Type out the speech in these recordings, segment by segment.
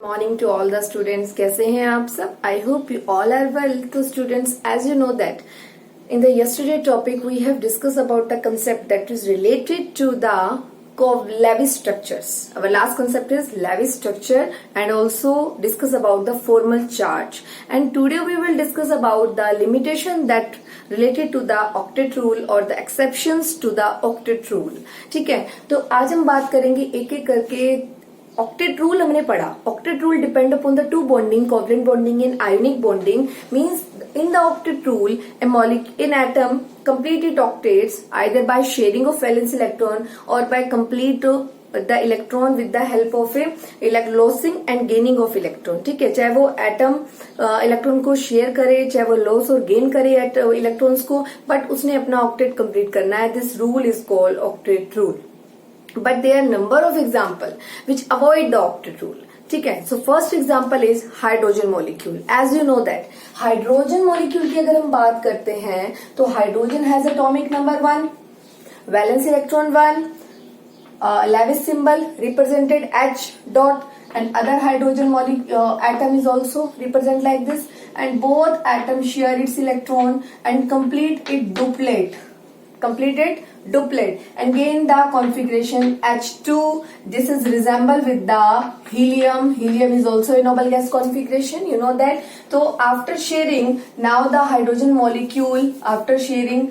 Morning to all the students. कैसे हैं आप सब? I hope you all are well. तो students, as you know that in the yesterday topic we have discussed about the concept that is related to the Lewis structures. Our last concept is Lewis structure and also discuss about the formal charge, and today we will discuss about the limitation that related to the octet rule or the exceptions to the octet rule. ठीक है, तो आज हम बात करेंगे एक एक करके। ऑक्टेट रूल हमने पढ़ा। Octet rule depend upon the two bonding, covalent bonding and ionic bonding. Means in the octet rule an atom complete its octets either by sharing of valence electron or by complete the electron with the help of a losing and gaining of electron। ठीक है, चाहे वो atom electron को share करे, चाहे वो loss और gain करे इलेक्ट्रॉन्स को, बट उसने अपना ऑक्टेट कंप्लीट करना है। This rule is called octet rule, but there are number of example which avoid the octet rule। ठीक है, so first example is hydrogen molecule. As you know that hydrogen molecule की अगर हम बात करते हैं तो hydrogen has atomic number 1, valence electron 1, Lewis symbol represented H dot, and other hydrogen atom is also represent like this, and both atoms share its electron and completed duplet and gain the configuration H2. This is resemble with the helium. Helium is also a noble gas configuration, you know that. So after sharing, now the hydrogen molecule after sharing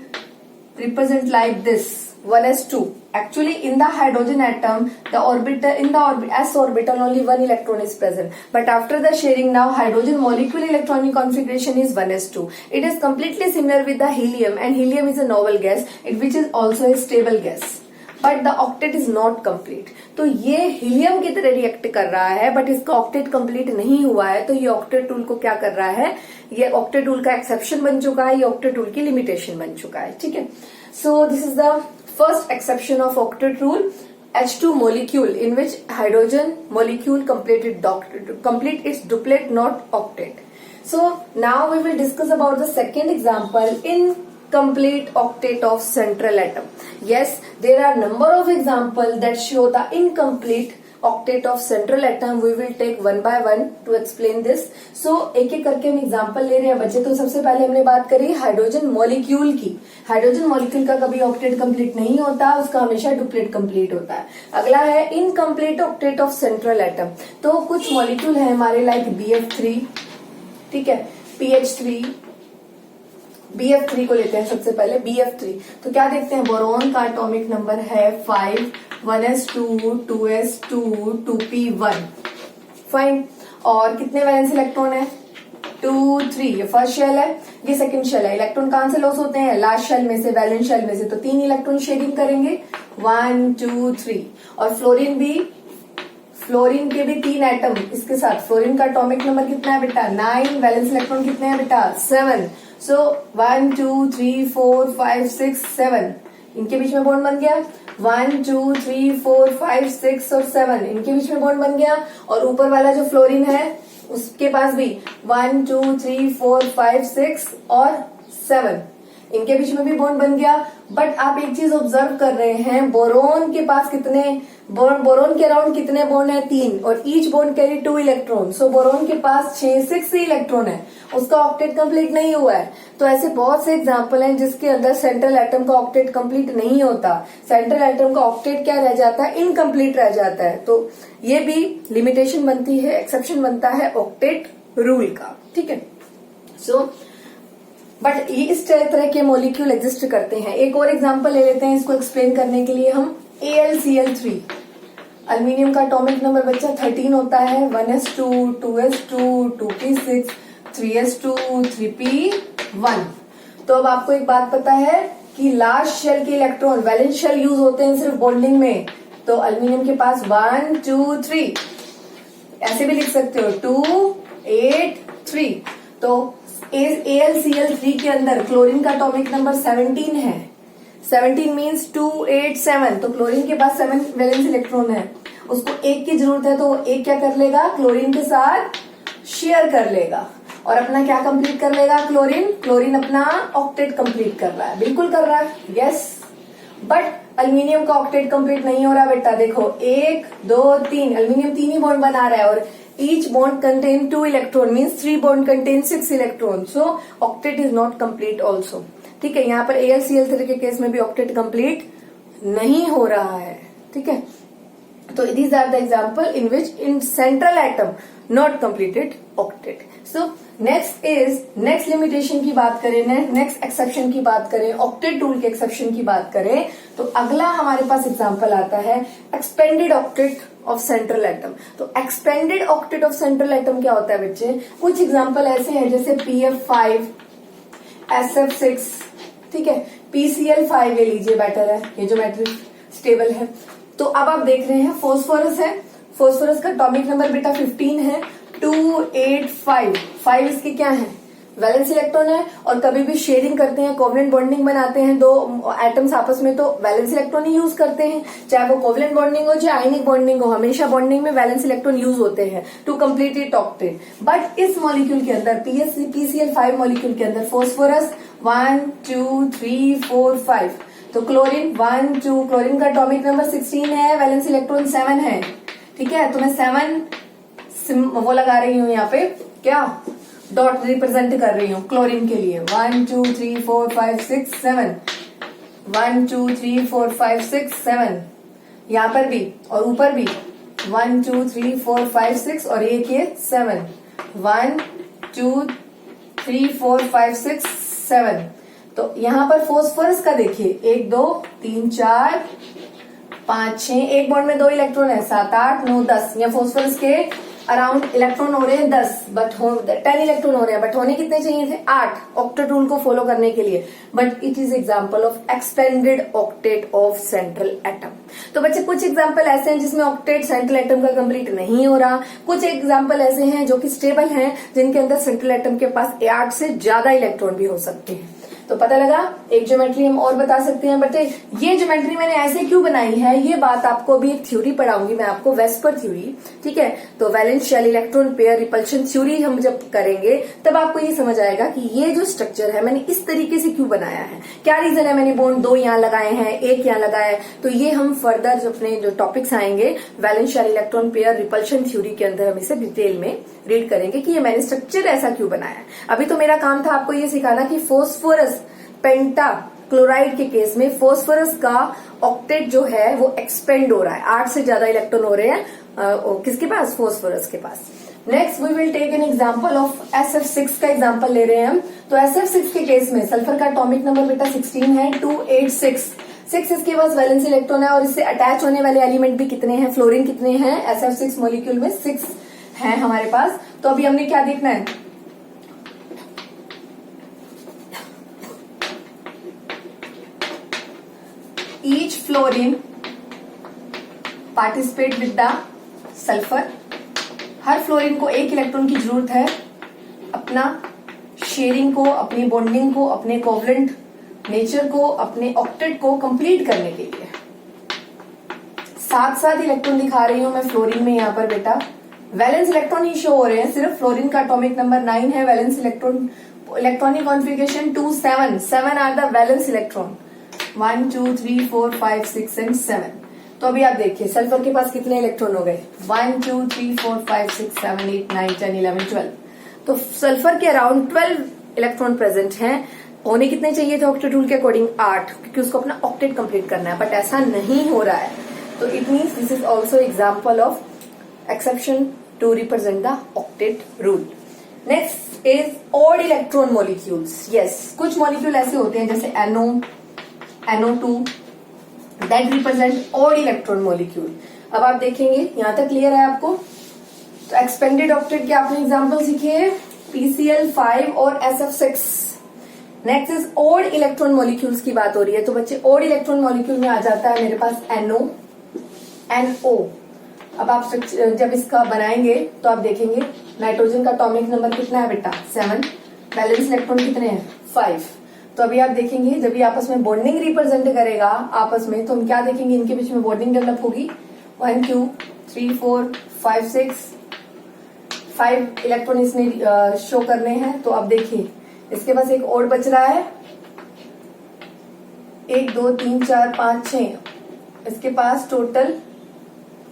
represent like this 1s2. Actually in the hydrogen atom, the orbital in the s orbital only one electron is present, but after the sharing now hydrogen molecule electronic configuration is 1s2. It is completely similar with the helium, and helium is a noble gas which is also a stable gas, but the octet is not complete। तो ये helium की तरह react कर रहा है, but इसका octet complete नहीं हुआ है। तो ये ऑक्टेट रूल को क्या कर रहा है? ये ऑक्टेट रूल का एक्सेप्शन बन चुका है, ये ऑक्टेट रूल की लिमिटेशन बन चुका है। ठीक है, so this is the first exception of octet rule, H2 molecule in which hydrogen molecule complete its duplet, not octet। So now we will discuss about the second example, incomplete octet of central atom। Yes, there are number of examples that show the incomplete octet of central atom। We will take one by one to explain this। So एक एक करके हम example ले रहे हैं बच्चे। तो सबसे पहले हमने बात करी हाइड्रोजन मॉलिक्यूल की। हाइड्रोजन मॉलिक्यूल का कभी ऑक्टेट कंप्लीट नहीं होता, उसका हमेशा डुप्लेट कंप्लीट होता है। अगला है incomplete octet of central atom. तो कुछ मॉलिक्यूल है हमारे लाइक BF3, ठीक है, PH3, BF3 को लेते हैं सबसे पहले। BF3 तो क्या देखते हैं, बोरोन का एटॉमिक नंबर है 5, 1s2, 2s2, 2p1। फाइन, और कितने वैलेंस इलेक्ट्रॉन है? 2, 3। ये फर्स्ट शेल है, ये सेकंड शेल है। इलेक्ट्रॉन कहां से लॉस होते हैं? लास्ट शेल में से, वैलेंस शेल में से। तो 3 इलेक्ट्रॉन शेयरिंग करेंगे, 1, 2, 3। और फ्लोरीन भी, फ्लोरीन के भी 3 एटम इसके साथ। फ्लोरीन का एटॉमिक नंबर कितना है बेटा? 9। वैलेंस इलेक्ट्रॉन कितने हैं बेटा? 7। सो 1, 2, 3, 4, 5, 6, 7। इनके बीच में बॉन्ड बन गया। 1, 2, 3, 4, 5, 6 और 7 इनके बीच में बॉन्ड बन गया। और ऊपर वाला जो फ्लोरीन है उसके पास भी 1, 2, 3, 4, 5, 6 और 7 इनके बीच में भी बॉन्ड बन गया। बट आप एक चीज ऑब्जर्व कर रहे हैं, बोरोन के पास कितने बोरोन के अराउंड कितने बॉन्ड है? 3, और ईच बॉन्ड कैरी 2 इलेक्ट्रॉन। सो बोरोन के पास 6 इलेक्ट्रॉन है, उसका ऑक्टेट कंप्लीट नहीं हुआ है। तो ऐसे बहुत से एग्जांपल हैं जिसके अंदर सेंट्रल एटम का ऑक्टेट कंप्लीट नहीं होता। सेंट्रल एटम का ऑक्टेट क्या रह जाता है? इनकम्प्लीट रह जाता है। तो ये भी लिमिटेशन बनती है, एक्सेप्शन बनता है ऑक्टेट रूल का। ठीक है, सो बट ये इस तरह के मॉलिक्यूल एग्जिस्ट करते हैं। एक और एग्जांपल ले लेते हैं इसको एक्सप्लेन करने के लिए हम। AlCl3, अल्मीनियम का एटॉमिक नंबर बच्चा 13 होता है। 1s2, 2s2, 2p6, 3s2, 3p1। तो अब आपको एक बात पता है कि लास्ट शेल के इलेक्ट्रॉन वैलेंस शेल यूज होते हैं सिर्फ बॉन्डिंग में। तो अल्मीनियम के पास 1, 2, 3, ऐसे भी लिख सकते हो 2, 8, 3। तो AlCl3 के अंदर क्लोरीन का एटॉमिक नंबर 17 है। 17 मीन्स 2, 8, 7। तो क्लोरीन के पास 7 वैलेंस इलेक्ट्रॉन है, उसको एक की जरूरत है। तो एक क्या कर लेगा? क्लोरीन के साथ शेयर कर लेगा और अपना क्या कंप्लीट कर लेगा? क्लोरीन अपना ऑक्टेट कंप्लीट कर रहा है, बिल्कुल कर रहा है, यस। बट अल्मीनियम का ऑक्टेट कंप्लीट नहीं हो रहा बेटा। देखो 1, 2, 3, अल्मीनियम 3 ही बॉन्ड बना रहा है और each bond contain 2 electron means 3 bond contain 6 electron, so octet is not complete also. ठीक है, यहाँ पर AlCl3 के केस में भी octet complete नहीं हो रहा है. ठीक है, तो these are the example in which in central atom not completed octet. So next limitation की बात करें, next exception की बात करें, octet rule के exception की बात करें, तो अगला हमारे पास example आता है expanded octet of central atom. तो expanded octet of central atom क्या होता है बच्चे? कुछ example ऐसे हैं जैसे PF5, SF6, ठीक है, PCl5 ले लीजिए, बेटर है, ये ज्योमेट्री स्टेबल है. तो अब आप देख रहे हैं फॉस्फोरस है, फॉस्फोरस का एटॉमिक नंबर बेटा 15 है, 285. 5 इसके क्या है? वैलेंस इलेक्ट्रॉन है. और कभी भी शेयरिंग करते हैं, कोवलेंट बॉन्डिंग बनाते हैं दो एटम्स आपस में, तो वैलेंस इलेक्ट्रॉन ही यूज करते हैं, चाहे वो कोवलेंट बॉन्डिंग हो चाहे आयनिक बॉन्डिंग हो, हमेशा बॉन्डिंग में वैलेंस इलेक्ट्रॉन यूज होते हैं to complete it octet. But इस मॉलिक्यूल के अंदर PCl5 मॉलिक्यूल के अंदर फॉस्फोरस 1 2 3 4 5, तो क्लोरीन 1 2, क्लोरीन का एटॉमिक नंबर 16 है, वैलेंस इलेक्ट्रॉन 7 है. ठीक है, तो मैं 7 वो लगा रही हूँ यहाँ पे, क्या डॉट रिप्रेजेंट कर रही हूँ क्लोरीन के लिए. 1 2 3 4 5 6 7, 1 2 3 4 5 6 7, यहाँ पर भी और ऊपर भी 1 2 3 4 5 6 और एक ये 7, 1 2 3 4 5 6 7. तो यहाँ पर फॉस्फोरस का देखिए 1 2 3 4 5 6, एक बॉन्ड में 2 इलेक्ट्रॉन है, 7 8 9 10. या फॉस्फोरस के अराउंड इलेक्ट्रॉन हो रहे हैं 10, बट 10 इलेक्ट्रॉन हो रहे हैं, बट होने कितने चाहिए थे? 8, ऑक्टेट रूल को फॉलो करने के लिए. But it is example of expanded octet of central atom. तो बच्चे कुछ एग्जाम्पल ऐसे हैं जिसमें ऑक्टेट सेंट्रल एटम का कंप्लीट नहीं हो रहा. कुछ एग्जाम्पल ऐसे हैं जो कि स्टेबल हैं, जिनके अंदर सेंट्रल एटम के पास 8 से ज्यादा इलेक्ट्रॉन भी हो सकते हैं. तो पता लगा, एक ज्योमेट्री हम और बता सकते हैं. बटे ये ज्योमेट्री मैंने ऐसे क्यों बनाई है, ये बात आपको भी एक थ्योरी पढ़ाऊंगी मैं आपको, वेस्पर थ्योरी. ठीक है, तो valence shell electron pair repulsion theory हम जब करेंगे तब आपको ये समझ आएगा कि ये जो स्ट्रक्चर है मैंने इस तरीके से क्यों बनाया है, क्या रीजन है मैंने बॉन्ड 2 यहाँ लगाए हैं, 1 यहाँ लगाया है. तो ये हम फर्दर जो अपने जो टॉपिक्स आएंगे valence shell electron pair repulsion theory के अंदर हम इसे डिटेल में रीड करेंगे कि ये मैंने स्ट्रक्चर ऐसा क्यों बनाया. अभी तो मेरा काम था आपको ये सिखाना कि फॉस्फोरस पेंटा क्लोराइड के केस में फॉस्फोरस का ऑक्टेट जो है वो एक्सपेंड हो रहा है, 8 से ज्यादा इलेक्ट्रॉन हो रहे हैं किसके पास? फॉस्फोरस के पास. Next we will take an example of SF6 का एग्जांपल ले रहे हैं हम. तो SF6 के केस में सल्फर का एटॉमिक नंबर बेटा 16 है, 286. 6 इसके पास वैलेंस इलेक्ट्रॉन है और इससे अटैच होने वाले एलिमेंट भी कितने हैं, फ्लोरीन कितने हैं? SF6 मॉलिक्यूल में 6 है हमारे पास. तो अभी हमने क्या देखना है, each fluorine participate with the sulfur. Her fluorine को 1 इलेक्ट्रॉन की जरूरत है अपना शेयरिंग को, अपनी बॉन्डिंग को, अपने कोवलेंट नेचर को, अपने ऑक्टेट को कंप्लीट करने के लिए. 7 इलेक्ट्रॉन दिखा रही हूं मैं फ्लोरीन में यहाँ पर बेटा. वैलेंस इलेक्ट्रॉन ही शो हो रहे हैं, सिर्फ फ्लोरीन का एटॉमिक नंबर 9 है, valence electron electronic configuration 2 7 are the valence electron. 1 2 3 4 5 6 and 7. तो अभी आप देखिए सल्फर के पास कितने इलेक्ट्रॉन हो गए? 1 2 3 4 5 6 7 8 9 10 11 12. तो सल्फर के अराउंड 12 इलेक्ट्रॉन प्रेजेंट हैं. होने कितने चाहिए थे ऑक्टेट रूल के अकॉर्डिंग? 8, क्योंकि उसको अपना ऑक्टेट कंप्लीट करना है, बट ऐसा नहीं हो रहा है. तो it means this is also example of exception to represent the octet rule. Next is odd electron molecules. Yes, कुछ मॉलिक्यूल ऐसे होते हैं जैसे NO2 that represent odd electron molecule. अब आप देखेंगे यहां तक क्लियर है आपको. तो एक्सपेंडेड ऑक्टेट के आपने एग्जांपल सीखे, PCl5 और SF6. Next is odd electron molecules की बात हो रही है. तो बच्चे ओड इलेक्ट्रॉन मॉलिक्यूल में आ जाता है मेरे पास NO, NO. अब आप जब इसका बनाएंगे तो आप देखेंगे नाइट्रोजन का एटॉमिक नंबर कितना है बेटा? 7. वैलेंस इलेक्ट्रॉन कितने हैं? 5. तो अभी आप देखेंगे जब ये आपस में बॉन्डिंग रिप्रेजेंट करेगा आपस में, तो हम क्या देखेंगे, इनके बीच में बॉन्डिंग डेवलप होगी. 1 2 3 4 5 6 5 इलेक्ट्रॉन इसमें शो करने हैं. तो अब देखिए इसके पास एक और बच रहा है, 1 2 3 4 5 6. इसके पास टोटल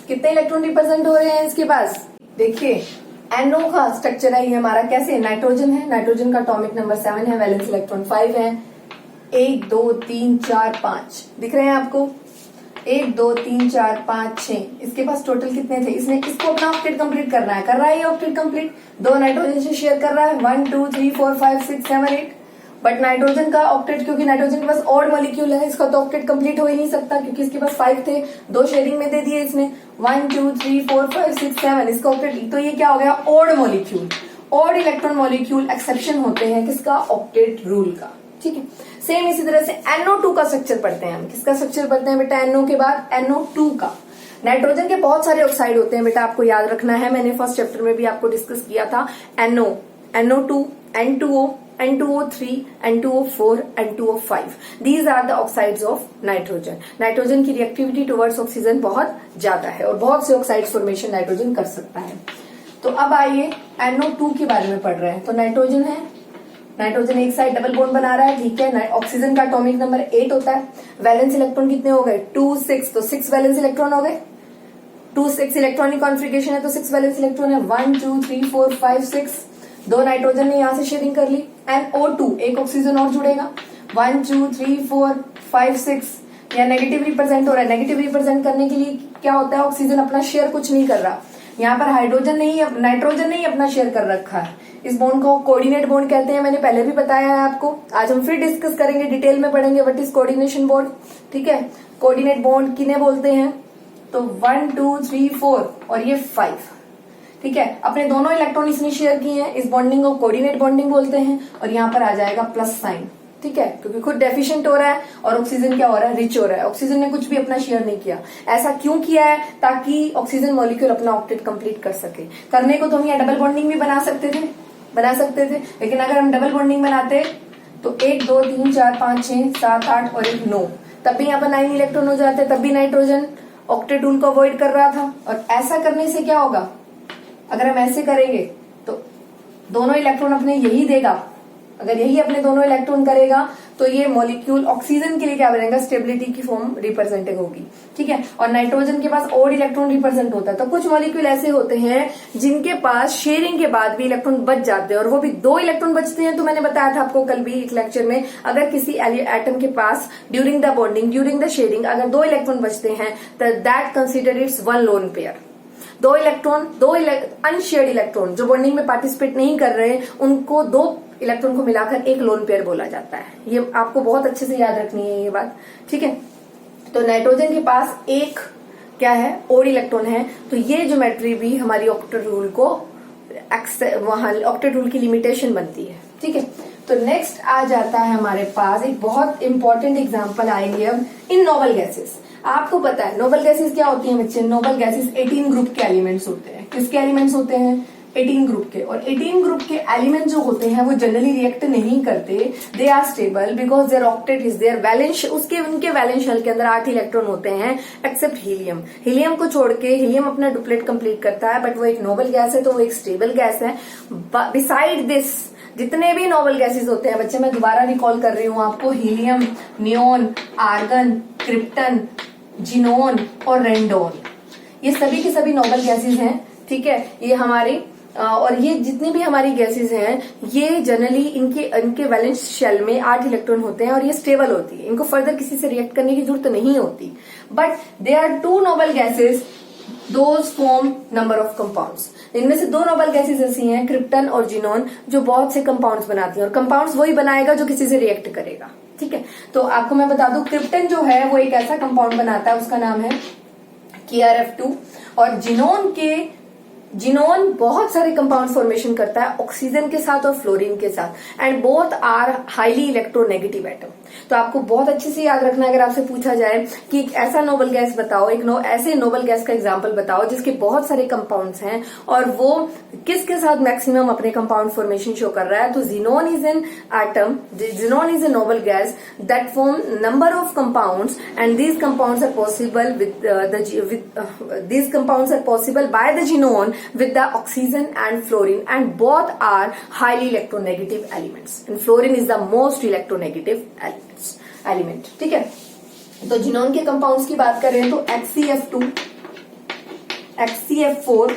कितने इलेक्ट्रॉन रिप्रेजेंट हो रहे हैं? इसके पास देखिए NO का स्ट्रक्चर है ये हमारा कैसे, नाइट्रोजन है, नाइट्रोजन का एटॉमिक नंबर 7 है, वैलेंस इलेक्ट्रॉन 5 है। 1 2 3 4 5 दिख रहे हैं आपको, 1 2 3 4 5 6, इसके पास टोटल कितने थे, इसने इसको अपना ऑक्टेट कंप्लीट करना है, कर रहा है ये ऑक्टेट कंप्लीट, 2 नाइट्रोजन से शेयर कर रहा है, 1 2 3 4 5 6 7 8, बट नाइट्रोजन का ऑक्टेट, क्योंकि नाइट्रोजन के पास ऑड मॉलिक्यूल है, इसका तो ऑक्टेट कंप्लीट हो ही नहीं सकता, क्योंकि इसके पास 5 थे, 2 शेयरिंग में दे दिए इसने, 1 2 3 4 5 6 7, इसका ऑक्टेट, तो ये क्या हो गया, odd molecule, odd electron molecule exception होते हैं किसका, ऑक्टेट रूल का, ठीक है। सेम इसी तरह से NO2 का स्ट्रक्चर पढ़ते हैं हम, किसका स्ट्रक्चर पढ़ते हैं बेटा, NO के बाद NO2 का। नाइट्रोजन के बहुत सारे ऑक्साइड होते हैं बेटा, आपको याद रखना है, मैंने फर्स्ट चैप्टर में भी आपको डिस्कस किया था, NO, NO2, N2O, N2O3, N2O4, N2O5, these are the oxides of nitrogen। Nitrogen की रिएक्टिविटी टुवर्ड्स ऑक्सीजन बहुत ज्यादा है और बहुत से ऑक्साइड फॉर्मेशन नाइट्रोजन कर सकता है। तो अब आइए NO2 के बारे में पढ़ रहे हैं। तो नाइट्रोजन है, नाइट्रोजन एक साइड डबल बॉन्ड बना रहा है, ठीक है, ऑक्सीजन का एटॉमिक नंबर 8 होता है, वैलेंस इलेक्ट्रॉन कितने हो गए, 2 6, तो 6 वैलेंस इलेक्ट्रॉन हो गए, 2 6 इलेक्ट्रॉनिक कॉन्फ़िगरेशन है तो 6 वैलेंस इलेक्ट्रॉन है, 1 2 3 4 5 6, 2 नाइट्रोजन ने यहां से शेयरिंग कर ली, एंड O2 एक ऑक्सीजन और जुड़ेगा, 1 2 3 4 5 6, या नेगेटिव रिप्रेजेंट हो रहा है, नेगेटिव रिप्रेजेंट करने के लिए क्या होता है, ऑक्सीजन अपना शेयर कुछ नहीं कर रहा, यहाँ पर हाइड्रोजन नहीं, नाइट्रोजन नहीं अपना शेयर कर रखा है, इस बॉन्ड को कोऑर्डिनेट बॉन्ड कहते हैं, मैंने पहले भी बताया है आपको, आज हम फिर डिस्कस करेंगे, डिटेल में पढ़ेंगे व्हाट इज कोऑर्डिनेशन बॉन्ड, ठीक है। कोऑर्डिनेट बॉन्ड किन्हें बोलते हैं, तो 1 2 3 4 और ये 5, ठीक है, अपने दोनों इलेक्ट्रॉन इसने शेयर किए हैं, इस बॉन्डिंग को कोऑर्डिनेट बॉन्डिंग बोलते हैं, और यहाँ पर आ जाएगा प्लस साइन, ठीक है, क्योंकि खुद डेफिशिएंट हो रहा है और ऑक्सीजन क्या हो रहा है, रिच हो रहा है, ऑक्सीजन ने कुछ भी अपना शेयर नहीं किया। ऐसा क्यों किया है, ताकि ऑक्सीजन मॉलिक्यूल अपना ऑक्टेट कंप्लीट कर सके। करने को तो हम यहाँ डबल बॉन्डिंग भी बना सकते थे, लेकिन अगर हम डबल बॉन्डिंग बनाते तो 1 2 3 4 5 6 7 8 और 1 9, तब भी यहाँ पर 9 इलेक्ट्रॉन हो जाते, तब भी नाइट्रोजन ऑक्टेट रूल को अवॉइड कर रहा था। और ऐसा करने से क्या होगा, अगर हम ऐसे करेंगे तो दोनों इलेक्ट्रॉन अपने यही देगा, अगर यही अपने दोनों इलेक्ट्रॉन करेगा तो ये मॉलिक्यूल ऑक्सीजन के लिए क्या बनेगा, स्टेबिलिटी की फॉर्म रिप्रेजेंटेड होगी, ठीक है। और नाइट्रोजन के पास ऑड इलेक्ट्रॉन रिप्रेजेंट होता है, तो कुछ मॉलिक्यूल ऐसे होते हैं जिनके पास शेयरिंग के बाद भी इलेक्ट्रॉन बच जाते हैं, और वो भी 2 इलेक्ट्रॉन बचते हैं। तो मैंने बताया था आपको कल भी एक लेक्चर में, अगर किसी एटम के पास during the bonding, during the sharing अगर 2 इलेक्ट्रॉन बचते हैं तो that consider it's 1 lone pair. 2 electron, 2 unshared electron जो बॉन्डिंग में पार्टिसिपेट नहीं कर रहे, उनको 2 इलेक्ट्रॉन को मिलाकर एक लोन पेयर बोला जाता है। ये आपको बहुत अच्छे से याद रखनी है ये बात, ठीक है। तो नाइट्रोजन के पास एक क्या है, ओड इलेक्ट्रॉन है, तो ये ज्योमेट्री भी हमारी ऑक्टेट रूल को, वहां ऑक्टेट रूल की लिमिटेशन बनती है, ठीक है। तो नेक्स्ट आ जाता है हमारे पास एक बहुत इंपॉर्टेंट एग्जाम्पल आएंगे अब इन नोबल गैसेस। आपको पता है नोबल गैसेस क्या होती हैं बच्चे, नोबल गैसेस 18 ग्रुप के एलिमेंट्स होते हैं। किसके एलिमेंट्स होते हैं, 18 ग्रुप के। और 18 ग्रुप के एलिमेंट जो होते हैं वो जनरली रिएक्ट नहीं करते, they are stable because their octet is their valence, उसके उनके वैलेंस शेल के अंदर 8 इलेक्ट्रॉन होते हैं एक्सेप्ट हीलियम। हीलियम को छोड़ के, हीलियम अपना डुप्लेट कंप्लीट करता है, बट वो एक नोबल गैस है तो वो एक स्टेबल गैस है। बिसाइड दिस जितने भी नोबल गैसेस होते हैं बच्चे, मैं दोबारा रिकॉल कर रही हूँ आपको, helium, neon, argon, krypton, xenon और रेंडोन, ये सभी के सभी नोबल गैसेस हैं, ठीक है। ये हमारे और ये जितनी भी हमारी गैसेस हैं ये जनरली इनके वैलेंस शेल में 8 इलेक्ट्रॉन होते हैं और ये स्टेबल होती है, इनको फर्दर किसी से रिएक्ट करने की जरूरत नहीं होती। But they are 2 noble gases, those form number of compounds. इनमें से 2 नोबल गैसेस ऐसी हैं, क्रिप्टन और जिनोन, जो बहुत से कंपाउंड्स बनाती हैं, और कंपाउंड्स वही बनाएगा जो किसी से रिएक्ट करेगा, ठीक है। तो आपको मैं बता दूं, क्रिप्टन जो है वो एक ऐसा कंपाउंड बनाता है, उसका नाम है KrF2, और जिनोन बहुत सारे कंपाउंड फॉर्मेशन करता है ऑक्सीजन के साथ और फ्लोरीन के साथ, and both are highly electronegative atom. तो आपको बहुत अच्छे से याद रखना है, अगर आपसे पूछा जाए कि एक ऐसा नोबल गैस बताओ, ऐसे नोबल गैस का एग्जांपल बताओ जिसके बहुत सारे कंपाउंड्स हैं और वो किसके साथ मैक्सिमम अपने कंपाउंड फॉर्मेशन शो कर रहा है, तो xenon is an atom, xenon is a noble gas that form number of compounds, and these compounds are possible these compounds are possible by the genome with the oxygen and fluorine, and both are highly electronegative elements, and fluorine is the most electronegative element, ठीक है। तो xenon के compounds की बात करें तो HCF2, HCF4,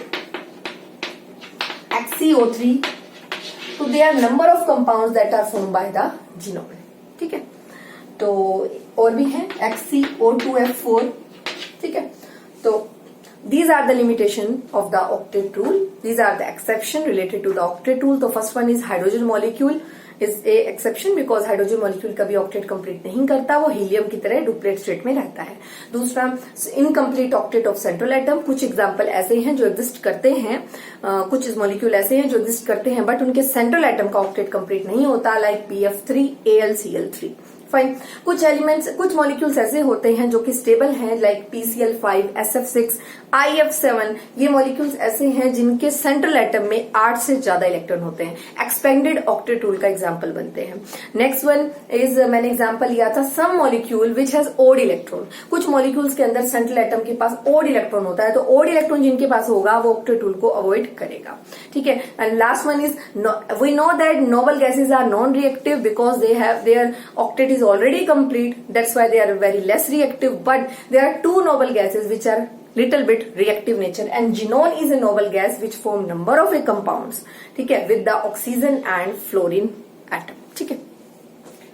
HCO3. तो they are number of compounds that are form by the xenon. ठीक है, तो और भी है HCO2F4. ठीक है, तो these are the limitation of the octet rule. These are the exception related to the octet rule. तो first one is hydrogen molecule is a exception because hydrogen molecule कभी octet complete नहीं करता, वो helium की तरह duplet state में रहता है. दूसरा incomplete octet of central atom. कुछ एग्जाम्पल ऐसे हैं जो एग्जिस्ट करते हैं, कुछ मॉलिक्यूल ऐसे हैं जो एग्जिस्ट करते हैं बट उनके सेंट्रल एटम का ऑक्टेट कंप्लीट नहीं होता, लाइक PF3 AlCl3. फाइन. कुछ एलिमेंट्स, कुछ मॉलिक्यूल्स ऐसे होते हैं जो कि स्टेबल हैं, लाइक PCl5 SF6 IF7. ये मॉलिक्यूल्स ऐसे हैं जिनके सेंट्रल एटम में 8 से ज्यादा इलेक्ट्रॉन होते हैं, एक्सपेंडेड ऑक्टेट रूल का एग्जांपल बनते हैं. नेक्स्ट वन इज, मैंने एग्जांपल लिया था some molecule which has odd electron. कुछ मॉलिक्यूल्स के अंदर सेंट्रल एटम के पास ओड इलेक्ट्रॉन होता है, तो ओड इलेक्ट्रॉन जिनके पास होगा वो ऑक्टेट रूल को अवॉइड करेगा. ठीक है. And last one is, we know that noble gases are non reactive because they have their octet is already complete, that's why they are very less reactive, but there are two noble gases which are little bit reactive nature, and xenon is a noble gas which form number of a compounds. ठीक है, with the oxygen and fluorine atom. ठीक है,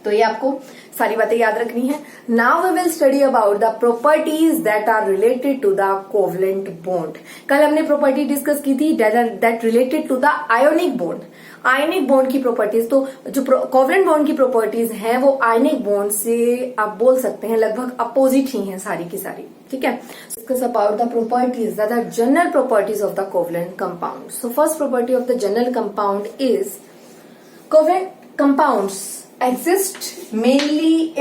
तो ये आपको सारी बातें याद रखनी है. Now we will study about the properties that are related to the covalent bond. कल हमने प्रॉपर्टी डिस्कस की थी that related to the ionic bond. Ionic bond की प्रॉपर्टीज, तो जो कोवलेंट बॉन्ड की प्रॉपर्टीज हैं वो आयनिक बॉन्ड से आप बोल सकते हैं लगभग अपोजिट ही हैं सारी की सारी. ठीक है, discuss about the properties that are general properties of the covalent compound. So first property of the general compound is covalent compounds exist mainly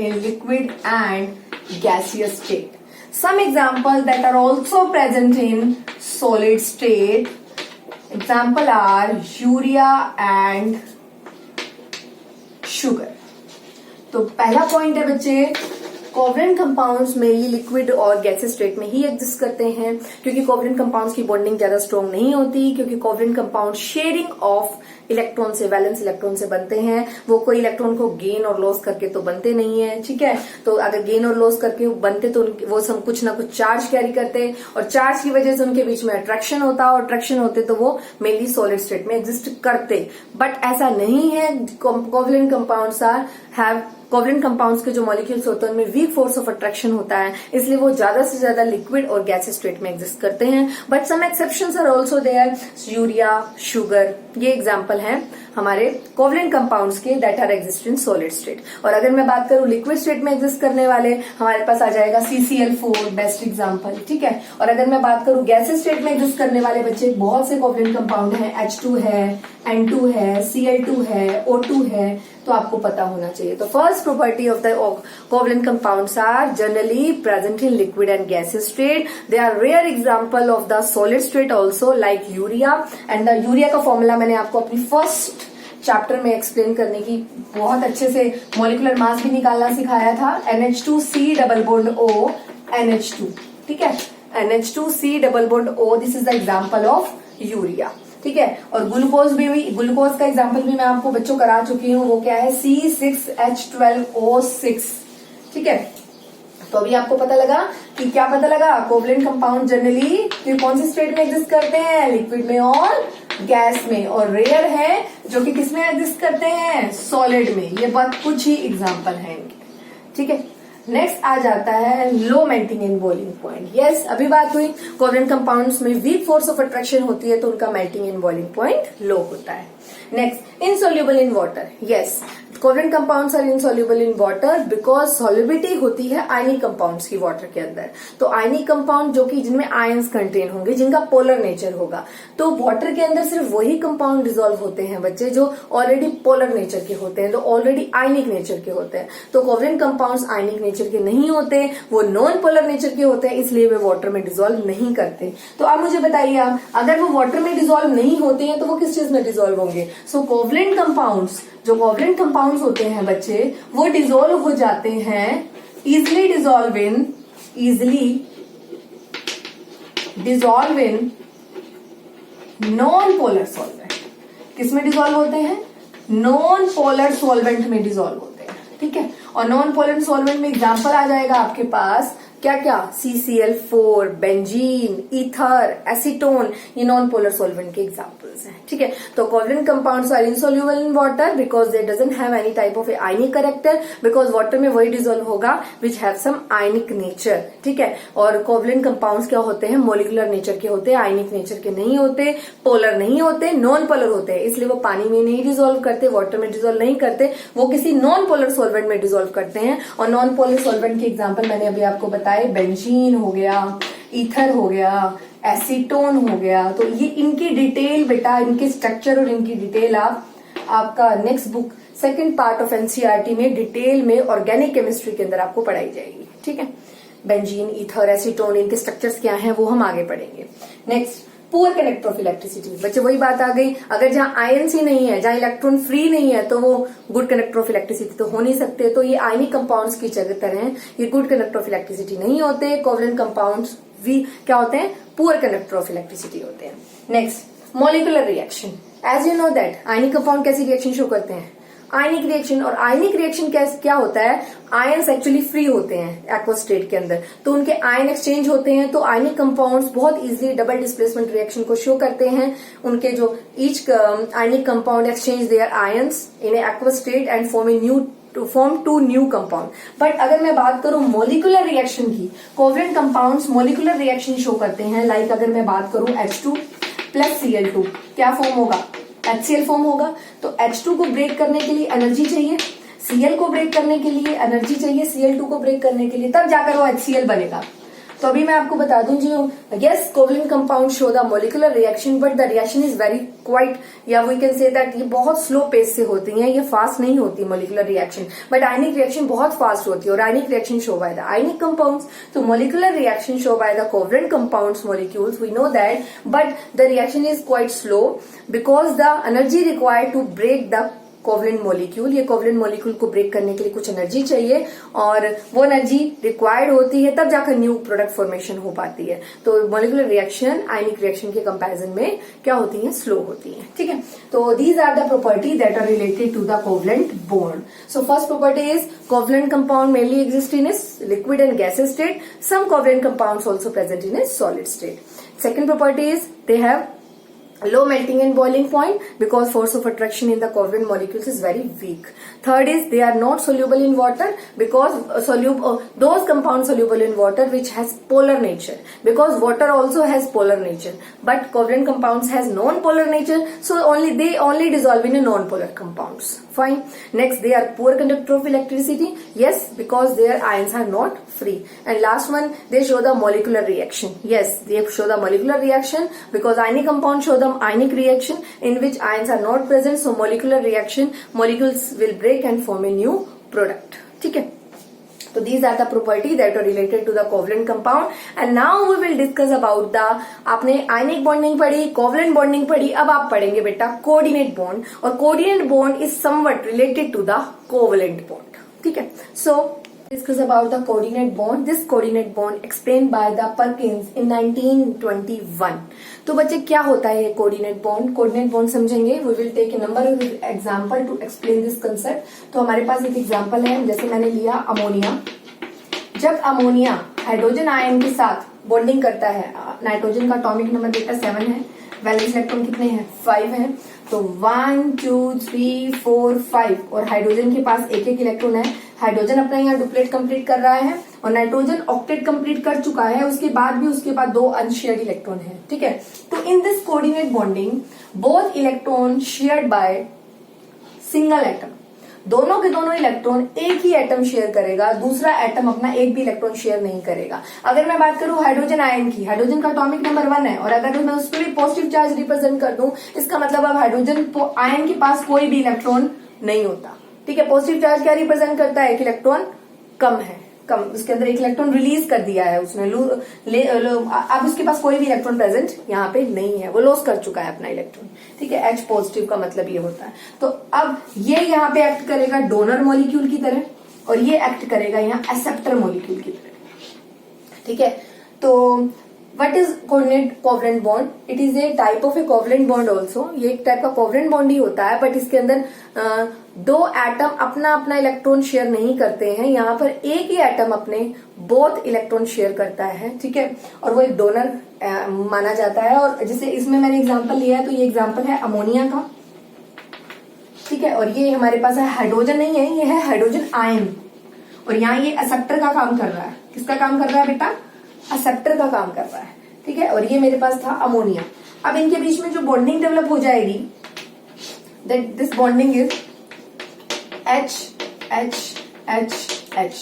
in liquid and gaseous state. Some examples that are also present in solid state. Example are urea and sugar. तो पहला point है बच्चे, covalent compounds mainly liquid और gases state में ही exist करते हैं, क्योंकि covalent compounds की बॉन्डिंग ज्यादा स्ट्रॉन्ग नहीं होती, क्योंकि covalent compound sharing of electron से, वैलेंस इलेक्ट्रॉन से बनते हैं. वो कोई इलेक्ट्रॉन को गेन और लॉस करके तो बनते नहीं है. ठीक है, तो अगर गेन और लॉस करके बनते तो वो सब कुछ ना कुछ चार्ज कैरी करते, और चार्ज की वजह से उनके बीच में अट्रैक्शन होता, और अट्रैक्शन होते तो वो मेनली सॉलिड स्टेट में एग्जिस्ट करते. बट ऐसा नहीं है. कोवलेंट कंपाउंड्स कोवलेंट कंपाउंड्स के जो मॉलिक्यूल्स होते हैं उनमें वीक फोर्स ऑफ अट्रैक्शन होता है, इसलिए वो ज्यादा से ज्यादा लिक्विड और गैसेस स्टेट में एग्जिस्ट करते हैं. But some exceptions are also there. Urea, sugar, ये एग्जांपल हैं हमारे कोवलेंट कंपाउंड्स के that are exist in solid state. और अगर मैं बात करूं लिक्विड स्टेट में एग्जिस्ट करने वाले, हमारे पास आ जाएगा CCl4 बेस्ट एग्जांपल. ठीक है, और अगर मैं बात करूं गैसेस स्टेट में एग्जिस्ट करने वाले बच्चे, बहुत से कोवलेंट कंपाउंड हैं. H2 है, N2 है, Cl2 है, O2 है, तो आपको पता होना चाहिए. तो first property of the covalent compounds are generally present in liquid and gases state. They are rare example of the solid state also, like urea. And the urea का फॉर्मूला मैंने आपको अपनी फर्स्ट चैप्टर में explain करने की बहुत अच्छे से मॉलिक्यूलर मास भी निकालना सिखाया था. NH2C double bond O NH2. ठीक है, NH2C double bond O, this is the example of urea. ठीक है, और ग्लूकोज ग्लूकोज का एग्जांपल भी मैं आपको बच्चों करा चुकी हूँ. वो क्या है, C6H12O6. ठीक है, तो अभी आपको पता लगा कि क्या पता लगा, कोवलेंट कंपाउंड जनरली कौन सी स्टेट में एग्जिस्ट करते हैं, लिक्विड में और गैस में, और रेयर है जो कि किसमें एग्जिस्ट करते हैं, सॉलिड में. ये बहुत कुछ ही एग्जांपल हैं इनके. ठीक है, नेक्स्ट आ जाता है low melting and boiling point. Yes, अभी बात हुई कोवलेंट कंपाउंड्स में वीक फोर्स ऑफ अट्रैक्शन होती है, तो उनका melting and boiling point low होता है. Next, insoluble in water. Yes, covalent compounds are insoluble in water because solubility होती है आयनिक कंपाउंड्स की वाटर के अंदर. तो आयनिक कंपाउंड जो कि जिनमें आयंस कंटेन होंगे, जिनका पोलर नेचर होगा, तो वाटर के अंदर सिर्फ वही कंपाउंड डिसॉल्व होते हैं बच्चे जो ऑलरेडी पोलर नेचर के होते हैं, जो ऑलरेडी आयनिक नेचर के होते हैं. तो कोवलेंट कंपाउंड्स आयनिक नेचर के नहीं होते, वो नॉन पोलर नेचर के होते हैं, इसलिए वे वाटर में डिसॉल्व नहीं करते. तो आप मुझे बताइए, आप अगर वो वाटर में डिसॉल्व नहीं होते हैं तो वो किस चीज में डिसॉल्व होंगे. सो कोवलेंट कंपाउंड्स, जो कोवलेंट कंपाउंड्स होते हैं बच्चे, वो डिसॉल्व हो जाते हैं easily dissolve in non polar solvent. किसमें डिसॉल्व होते हैं, नॉन पोलर सॉल्वेंट में डिसॉल्व होते हैं. ठीक है, और नॉन पोलर सॉल्वेंट में एग्जांपल आ जाएगा आपके पास क्या क्या, CCl4, बेंजीन, ईथर, एसीटोन, ये नॉन पोलर सॉल्वेंट के एग्जांपल्स हैं। ठीक है, तो covalent compounds are insoluble in water because they doesn't have any type of ionic character, because water में वही डिजोल्व होगा which have some ionic nature. ठीक है, और कोवलेंट कंपाउंड्स क्या होते हैं, मोलिकुलर नेचर के होते हैं, आयनिक नेचर के नहीं होते, पोलर नहीं होते, नॉन पोलर होते हैं, इसलिए वो पानी में नहीं डिजोल्व करते, वाटर में डिजोल्व नहीं करते, वो किसी नॉन पोलर सॉल्वेंट में डिजोल्व करते हैं। और नॉन पोलर सॉल्वेंट के एग्जांपल मैंने अभी आपको बताया, बेंजीन हो गया, ईथर हो गया, एसीटोन हो गया। तो ये इनकी डिटेल बेटा, इनके स्ट्रक्चर और इनकी डिटेल आपका next book second part of NCERT में डिटेल में ऑर्गेनिक केमिस्ट्री के अंदर आपको पढ़ाई जाएगी। ठीक है, बेंजीन, ईथर, एसीटोन, इनके स्ट्रक्चर्स क्या हैं वो हम आगे पढ़ेंगे। Next, poor conductor of electricity. बच्चे वही बात आ गई, अगर जहां आयंस ही नहीं है, जहां इलेक्ट्रॉन फ्री नहीं है, तो वो गुड कंडक्टर ऑफ इलेक्ट्रिसिटी तो हो नहीं सकते। तो ये आयनिक कंपाउंड्स की तरह ये गुड कंडक्टर ऑफ इलेक्ट्रिसिटी नहीं होते। कोवलेंट कंपाउंड्स भी क्या होते हैं, पुअर कंडक्टर ऑफ इलेक्ट्रिसिटी होते हैं। Next, molecular reaction. As you know that ionic compound कैसी रिएक्शन शो करते हैं, आयनिक रिएक्शन। और आयनिक रिएक्शन क्या होता है, आयंस एक्चुअली फ्री होते हैं एक्वस स्टेट के अंदर, तो उनके आयन एक्सचेंज होते हैं। तो आयनिक कंपाउंड्स बहुत इजीली डबल डिस्प्लेसमेंट रिएक्शन को शो करते हैं। उनके जो each ionic compound exchange their ions in aqueous state and form two new compound. But अगर मैं बात करूं मोलिकुलर रिएक्शन की, covalent compounds molecular reaction show करते हैं। लाइक अगर मैं बात करूं H2 प्लस Cl2, क्या फॉर्म होगा, HCl फॉर्म होगा। तो H2 को ब्रेक करने के लिए एनर्जी चाहिए, Cl को ब्रेक करने के लिए एनर्जी चाहिए, Cl2 को ब्रेक करने के लिए, तब जाकर वो HCl बनेगा। तो अभी मैं आपको बता दूं जी, yes covalent compound show the molecular reaction but the reaction is very quite, या वी कैन से दैट ये बहुत स्लो पेस से होती हैं, ये फास्ट नहीं होती molecular reaction. But ionic reaction बहुत फास्ट होती है, और ionic reaction show by the ionic compounds. तो molecular reaction show by the covalent compounds molecules, we know that, but the reaction is quite slow because the energy required to break the covalent molecule, ये covalent molecule को break करने के लिए कुछ energy चाहिए, और वो एनर्जी रिक्वायर्ड होती है, तब जाकर न्यू प्रोडक्ट फॉर्मेशन हो पाती है। तो मॉलिकुलर रिएक्शन आयनिक रिएक्शन के कंपैरिजन में क्या होती है, स्लो होती है। ठीक है, तो these are the property that are related to the covalent bond. So first property is covalent compound mainly exist in liquid and gases state, some covalent compounds also present in solid state. Second property is they have low melting and boiling point because force of attraction in the covalent molecules is very weak. Third is they are not soluble in water because those compounds soluble in water which has polar nature, because water also has polar nature, but covalent compounds has non-polar nature, so they only dissolve in a non-polar compounds. Fine. Next, they are poor conductor of electricity. Yes, because their ions are not free. And last one, they show the molecular reaction. Yes, they show the molecular reaction because ionic compounds show the ionic reaction in which ions are not present. So molecular reaction, molecules will break and form a new product. ठीक है? So these are the property that are related to the covalent compound. And now we will discuss about the, आपने ionic bonding पढ़ी, covalent bonding पढ़ी, अब आप पढ़ेंगे बेटा coordinate bond, और coordinate bond is somewhat related to the covalent bond. ठीक है? So discuss about the coordinate bond. This coordinate bond explained by the Perkins in 1921. तो बच्चे क्या होता है ये coordinate bond? Coordinate bond समझेंगे. We will take a number of example to explain this concept. तो हमारे पास एक एग्जाम्पल है, जैसे मैंने लिया अमोनिया। जब अमोनिया हाइड्रोजन आयन के साथ बॉन्डिंग करता है, नाइट्रोजन का एटॉमिक नंबर बेटा 7 है, वैलेंस इलेक्ट्रॉन कितने हैं, 5 है, तो 1 2 3 4 5, और हाइड्रोजन के पास एक इलेक्ट्रॉन है। हाइड्रोजन अपना यहाँ डुप्लेट कंप्लीट कर रहा है, और नाइट्रोजन ऑक्टेट कंप्लीट कर चुका है, उसके बाद 2 अनशेयर्ड इलेक्ट्रॉन है। ठीक है, तो in this coordinate bonding both electron shared by single atom, दोनों के दोनों इलेक्ट्रॉन एक ही एटम शेयर करेगा, दूसरा एटम अपना एक भी इलेक्ट्रॉन शेयर नहीं करेगा। अगर मैं बात करूं हाइड्रोजन आयन की, हाइड्रोजन का एटॉमिक नंबर 1 है, और अगर मैं उस पर भी पॉजिटिव चार्ज रिप्रेजेंट कर दूं, इसका मतलब अब हाइड्रोजन आयन के पास कोई भी इलेक्ट्रॉन नहीं होता। ठीक है, पॉजिटिव चार्ज क्या रिप्रेजेंट करता है, एक इलेक्ट्रॉन कम है, कम, उसके अंदर एक इलेक्ट्रॉन रिलीज कर दिया है उसने, अब उसके पास कोई भी इलेक्ट्रॉन प्रेजेंट यहाँ पे नहीं है, वो लॉस कर चुका है अपना इलेक्ट्रॉन। ठीक है, H पॉजिटिव का मतलब ये होता है। तो अब ये यहाँ पे एक्ट करेगा डोनर मॉलिक्यूल की तरह, और ये एक्ट करेगा यहाँ एक्सेप्टर मॉलिक्यूल की तरह। ठीक है, तो What is coordinate covalent bond? It is a type of a covalent bond also. ये एक टाइप का covalent bond ही होता है, बट इसके अंदर दो एटम अपना अपना इलेक्ट्रॉन शेयर नहीं करते हैं. यहाँ पर एक ही एटम अपने बोथ इलेक्ट्रॉन शेयर करता है, ठीक है, और वो एक डोनर माना जाता है. और जैसे इसमें मैंने एग्जांपल लिया है, तो ये एग्जांपल है अमोनिया का, ठीक है, और ये हमारे पास है हाइड्रोजन नहीं है, ये है हाइड्रोजन आयन, और यहाँ ये एक्सेप्टर का काम कर रहा है. किसका काम कर रहा है बेटा? एक्सेप्टर का काम कर रहा है, ठीक है. और ये मेरे पास था अमोनिया. अब इनके बीच में जो बॉन्डिंग डेवलप हो जाएगी, that this bonding is H H H H,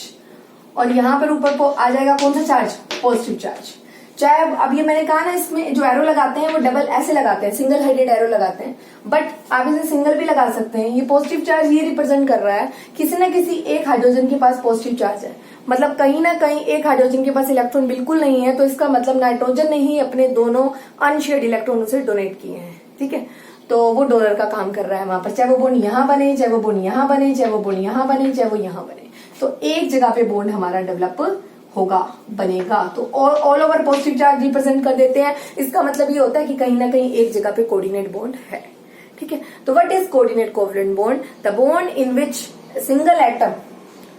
और यहां पर ऊपर को आ जाएगा कौन सा चार्ज? Positive charge. चाहे अब ये मैंने कहा ना, इसमें जो एरो लगाते हैं वो डबल ऐसे लगाते हैं, सिंगल हेडेड एरो लगाते हैं, बट आप इसे सिंगल भी लगा सकते हैं. ये पॉजिटिव चार्ज ये रिप्रेजेंट कर रहा है किसी न किसी एक हाइड्रोजन के पास पॉजिटिव चार्ज है. मतलब कहीं ना कहीं एक हाइड्रोजन के पास इलेक्ट्रॉन बिल्कुल नहीं है, तो इसका मतलब नाइट्रोजन ने ही अपने दोनों अनशेयर्ड इलेक्ट्रॉन उसे डोनेट किए हैं, ठीक है. तो वो डोनर का काम कर रहा है वहां पर, चाहे वो बॉन्ड यहाँ बने, चाहे वो बॉन्ड यहाँ बने, चाहे वो बॉन्ड यहाँ बने, चाहे वो यहाँ बने, तो एक जगह पे बॉन्ड हमारा डेवलप होगा, बनेगा. तो all over positive charge represent कर देते हैं. इसका मतलब ये होता है कि कहीं ना कहीं एक जगह पे कोऑर्डिनेट बॉन्ड है, ठीक है. तो what is coordinate covalent bond? The bond in which single atom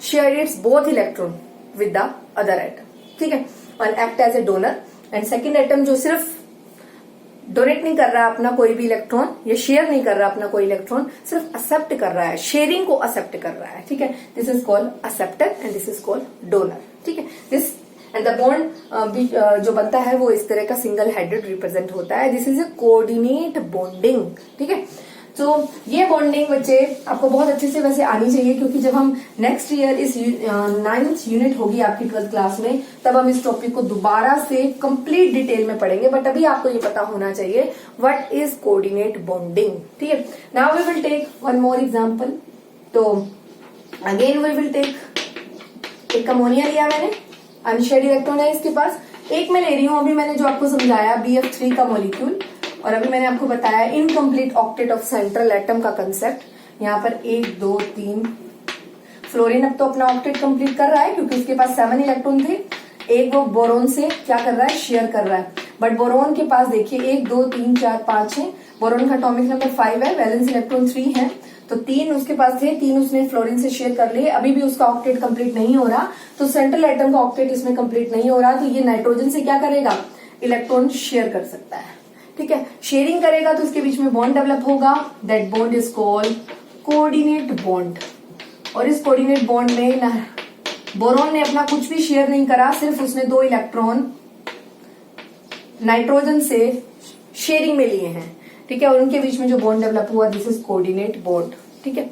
share its both electron with the other atom, ठीक है, और act as a donor. And second atom जो सिर्फ डोनेट नहीं कर रहा अपना कोई भी इलेक्ट्रॉन, ये शेयर नहीं कर रहा अपना कोई इलेक्ट्रॉन, सिर्फ एक्सेप्ट कर रहा है, शेयरिंग को एक्सेप्ट कर रहा है, ठीक है. This is called acceptor and this is called donor, ठीक है. दिस एंड द बॉन्ड जो बनता है वो इस तरह का सिंगल हेडेड रिप्रेजेंट होता है. This is a coordinate bonding, ठीक है. तो ये बॉन्डिंग बच्चे आपको बहुत अच्छे से वैसे आनी चाहिए, क्योंकि जब हम नेक्स्ट ईयर इस 9th यूनिट होगी आपकी 12th क्लास में, तब हम इस टॉपिक को दोबारा से कंप्लीट डिटेल में पढ़ेंगे. बट अभी आपको ये पता होना चाहिए व्हाट इज कोऑर्डिनेट बॉन्डिंग, ठीक है. Now we will take one more example. तो अगेन वी विल टेक एक अमोनिया लिया मैंने, अनशेयर्ड इलेक्ट्रॉन है इसके पास. एक मैं ले रही हूं, अभी मैंने जो आपको समझाया BF3 का मॉलिक्यूल, और अभी मैंने आपको बताया incomplete octet of central atom का कंसेप्ट. यहाँ पर 1 2 3 फ्लोरीन अब तो अपना ऑक्टेट कंप्लीट कर रहा है, क्योंकि उसके पास 7 इलेक्ट्रॉन थे. एक वो बोरोन से क्या कर रहा है? शेयर कर रहा है. बट बोरोन के पास देखिए 1 2 3 4 5 है. बोरोन का एटॉमिक नंबर 5 है, वैलेंस इलेक्ट्रॉन 3 है, तो 3 उसके पास थे, 3 उसने फ्लोरीन से शेयर कर लिए. अभी भी उसका ऑक्टेट कंप्लीट नहीं हो रहा, तो सेंट्रल एटम का ऑक्टेट इसमें कंप्लीट नहीं हो रहा, तो ये नाइट्रोजन से क्या करेगा? इलेक्ट्रॉन शेयर कर सकता है, ठीक है. शेयरिंग करेगा तो इसके बीच में बॉन्ड डेवलप होगा. That bond is called coordinate bond. और इस कोऑर्डिनेट बॉन्ड में बोरोन ने अपना कुछ भी शेयर नहीं करा, सिर्फ उसने 2 इलेक्ट्रॉन नाइट्रोजन से शेयरिंग में लिए हैं, ठीक है. और उनके बीच में जो बॉन्ड डेवलप हुआ, दिस इज कोऑर्डिनेट बॉन्ड, ठीक है.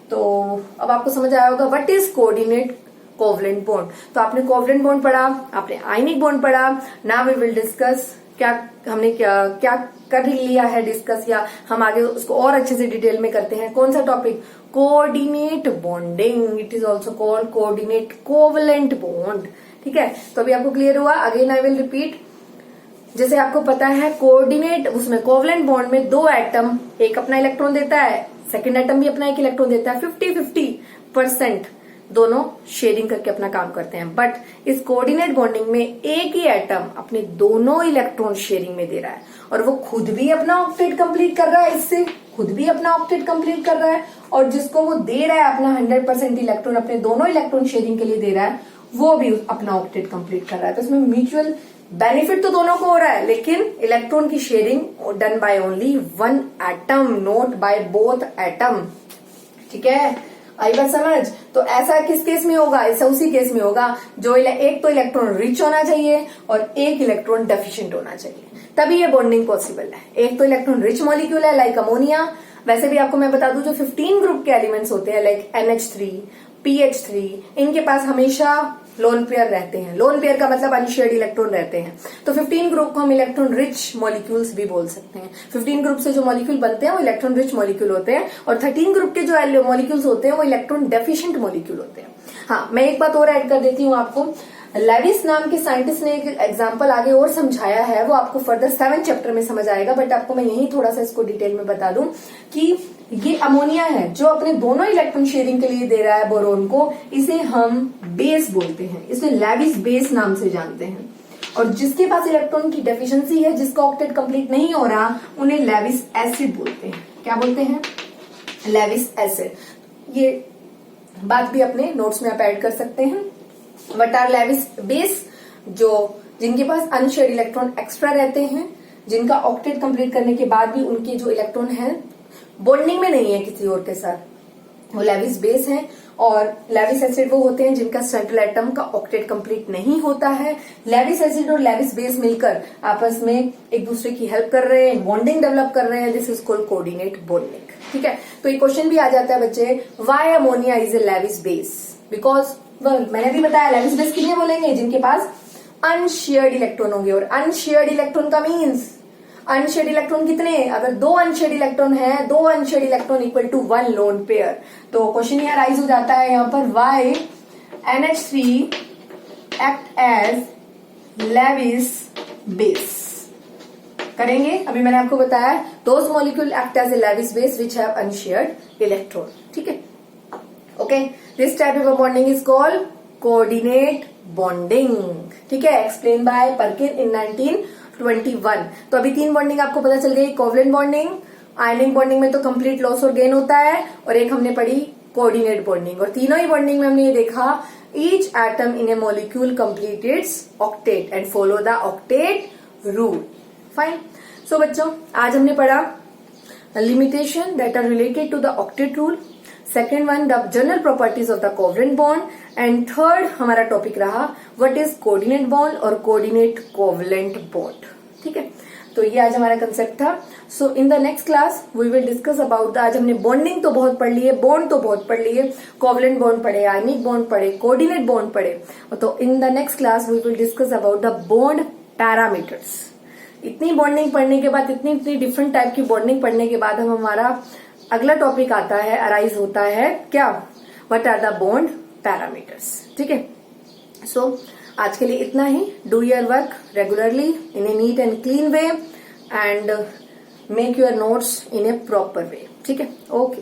तो अब आपको समझ आया होगा what is coordinate covalent bond. तो आपने कोवलेंट बॉन्ड पढ़ा, आपने आयनिक बॉन्ड पढ़ा. नाउ वी विल डिस्कस क्या हमने क्या कर लिया है डिस्कस, या हम आगे उसको और अच्छे से डिटेल में करते हैं. कौन सा topic? Coordinate bonding. It is also called coordinate covalent bond, ठीक है. तो अभी आपको क्लियर हुआ. Again I will repeat. जैसे आपको पता है कोऑर्डिनेट, उसमें कोवलेंट बॉन्ड में 2 एटम एक अपना इलेक्ट्रॉन देता है, सेकेंड एटम भी अपना एक इलेक्ट्रॉन देता है. 50-50% दोनों शेयरिंग करके अपना काम करते हैं. बट इस कोऑर्डिनेट बॉन्डिंग में एक ही एटम अपने दोनों इलेक्ट्रॉन शेयरिंग में दे रहा है, और वो खुद भी अपना ऑक्टेट कंप्लीट कर रहा है, इससे खुद भी अपना ऑक्टेट कंप्लीट कर रहा है, और जिसको वो दे रहा है अपना 100% इलेक्ट्रॉन अपने दोनों इलेक्ट्रॉन शेयरिंग के लिए दे रहा है, वो भी अपना ऑक्टेट कंप्लीट कर रहा है. तो इसमें म्यूचुअल बेनिफिट तो दोनों को हो रहा है, लेकिन इलेक्ट्रॉन की sharing done by only 1 atom, not by both atom, ठीक है. आई बात समझ? तो ऐसा किस केस में होगा? ऐसा उसी केस में होगा जो एक तो इलेक्ट्रॉन रिच होना चाहिए और एक इलेक्ट्रॉन डेफिशिएंट होना चाहिए, तभी ये बॉन्डिंग पॉसिबल है. एक तो इलेक्ट्रॉन रिच मॉलिक्यूल है लाइक अमोनिया. वैसे भी आपको मैं बता दूं, जो 15 ग्रुप के एलिमेंट्स होते हैं लाइक NH3, PH3, इनके पास हमेशा लोन पेयर रहते हैं. लोन पेयर का मतलब अनशेयर्ड इलेक्ट्रॉन रहते हैं. तो 15 ग्रुप को हम इलेक्ट्रॉन रिच मॉलिक्यूल्स भी बोल सकते हैं. 15 ग्रुप से जो मॉलिक्यूल बनते हैं वो इलेक्ट्रॉन रिच मॉलिक्यूल होते हैं, और 13 ग्रुप के जो मॉलिक्यूल्स होते हैं वो इलेक्ट्रॉन डेफिशिएंट मॉलिक्यूल होते हैं. हाँ, मैं एक बात और ऐड कर देती हूँ आपको. लेविस नाम के साइंटिस्ट ने एक एग्जाम्पल आगे और समझाया है, वो आपको फर्दर 7th चैप्टर में समझ आएगा. बट आपको मैं यही थोड़ा सा इसको डिटेल में बता दूं कि ये अमोनिया है जो अपने दोनों इलेक्ट्रॉन शेयरिंग के लिए दे रहा है बोरोन को. इसे हम बेस बोलते हैं, इसे लेविस बेस नाम से जानते हैं. और जिसके पास इलेक्ट्रॉन की डेफिशिएंसी है, जिसका ऑक्टेट कंप्लीट नहीं हो रहा, उन्हें लेविस एसिड बोलते हैं। क्या बोलते हैं? Lewis acid. ये बात भी अपने नोट्स में आप ऐड कर सकते हैं। What are Lewis base? जो जिनके पास अनशेयर्ड इलेक्ट्रॉन एक्स्ट्रा रहते हैं, जिनका ऑक्टेट कंप्लीट करने के बाद भी उनके जो इलेक्ट्रॉन है बॉन्डिंग में नहीं है किसी और के साथ, वो लेविस बेस हैं। और लेविस एसिड वो होते हैं जिनका सेंट्रल एटम का ऑक्टेट कंप्लीट नहीं होता है। लेविस एसिड और लेविस बेस मिलकर आपस में एक दूसरे की हेल्प कर रहे हैं, बॉन्डिंग डेवलप कर रहे हैं। This is called coordinate bonding. ठीक है, तो ये क्वेश्चन भी आ जाता है बच्चे, why ammonia is a Lewis base? Because मैंने भी बताया लेविस बेस किन्हें बोलेंगे? जिनके पास अनशेयर्ड इलेक्ट्रॉन होंगे। और अनशेयर्ड इलेक्ट्रॉन का मीन्स अनशेयर्ड इलेक्ट्रॉन कितने? अगर 2 अनशेयर्ड इलेक्ट्रॉन है, 2 unshared electron equal to 1 lone pair. तो क्वेश्चन यहाँ राइज हो जाता है यहाँ पर, why NH3 act as Lewis base? करेंगे, अभी मैंने आपको बताया those molecule act as a Lewis base which have unshared electron. ठीक है, okay. This type of bonding is called coordinate bonding. ठीक है, एक्सप्लेन बाय पर्किन इन 1921। तो अभी 3 बॉन्डिंग आपको पता चल गई, कोवलेंट बॉन्डिंग, आयनिक बॉन्डिंग में तो कंप्लीट लॉस और गेन होता है, और एक हमने पढ़ी कोऑर्डिनेट बॉन्डिंग। और तीनों ही बॉन्डिंग में हमने ये देखा, each atom in a molecule complete its octet and follow the octet rule. Fine. So बच्चों, आज हमने पढ़ा limitation that are related to the octet rule, second one the general properties of the covalent bond, and third हमारा topic रहा what is coordinate bond और coordinate covalent bond. ठीक है, तो ये आज हमारा कंसेप्ट था। So in the next class we will discuss about the, आज हमने बॉन्डिंग तो बहुत पढ़ ली है, बॉन्ड तो बहुत पढ़ ली है, कोवलेंट बॉन्ड पढ़े, आयनिक बॉन्ड पढ़े, कोऑर्डिनेट बॉन्ड पढ़े। तो in the next class we will discuss about the bond parameters. इतनी बॉन्डिंग पढ़ने के बाद, इतनी डिफरेंट टाइप की बॉन्डिंग पढ़ने के बाद हम हमारा अगला टॉपिक आता है, अराइज होता है क्या? What are the bond parameters. ठीक है, सो आज के लिए इतना ही। Do your work regularly in a neat and clean way and make your notes in a proper way. ठीक है, ओके।